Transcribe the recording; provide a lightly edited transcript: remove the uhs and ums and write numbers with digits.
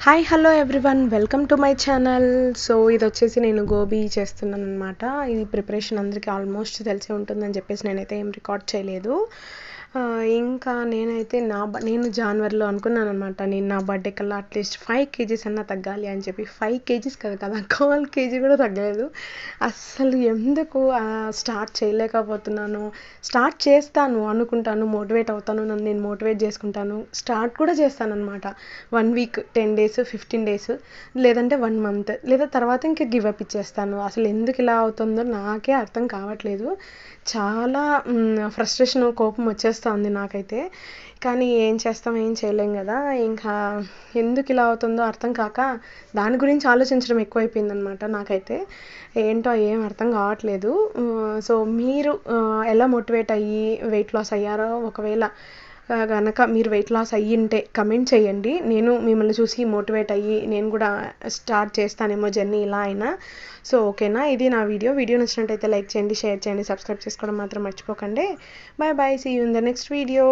Hi hello everyone welcome to my channel. So ఇది వచ్చేసి నేను గోబీ చేస్తున్నాను అనమాట. ఇది ప్రిపరేషన్ అందరికీ ఆల్మోస్ట్ తెలిసే ఉంటుందని చెప్పేసి నేనైతే ఏం రికార్డ్ చేయలేదు. ఇంకా నేనైతే నేను జనవరిలో అనుకున్నాను అనమాట, నేను నా బర్త్డే కల్లా అట్లీస్ట్ 5 kgs అన్నా తగ్గాలి అని చెప్పి. 5 kgs కదా 1 kg కూడా తగ్గలేదు. అస్సలు ఎందుకు స్టార్ట్ చేయలేకపోతున్నాను. స్టార్ట్ చేస్తాను అనుకుంటాను, మోటివేట్ అవుతాను, నన్ను నేను మోటివేట్ చేసుకుంటాను, స్టార్ట్ కూడా చేస్తాను అనమాట. 1 week, 10 days, 15 days, లేదంటే 1 month, లేదా తర్వాత ఇంకా గివ్ అప్ ఇచ్చేస్తాను. అసలు ఎందుకు ఇలా అవుతుందో నాకే అర్థం కావట్లేదు. చాలా ఫ్రస్ట్రేషన్, కోపం వచ్చేస్తుంది నాకైతే. కానీ ఏం చేస్తాం, ఏం చేయలేం కదా. ఇంకా ఎందుకు ఇలా అవుతుందో అర్థం కాక దాని గురించి ఆలోచించడం ఎక్కువైపోయిందనమాట నాకైతే. ఏంటో ఏం అర్థం కావట్లేదు. సో మీరు ఎలా మోటివేట్ అయ్యి వెయిట్ లాస్ అయ్యారో, ఒకవేళ కనుక మీరు వెయిట్ లాస్ అయ్యింటే కమెంట్ చేయండి. నేను మిమ్మల్ని చూసి మోటివేట్ అయ్యి నేను కూడా స్టార్ట్ చేస్తానేమో జర్నీ ఇలా అయినా. సో ఓకేనా, ఇది నా వీడియో నచ్చినట్టయితే లైక్ చేయండి, షేర్ చేయండి, సబ్స్క్రైబ్ చేసుకోవడం మాత్రం మర్చిపోకండి. Bye bye, see you in the next video.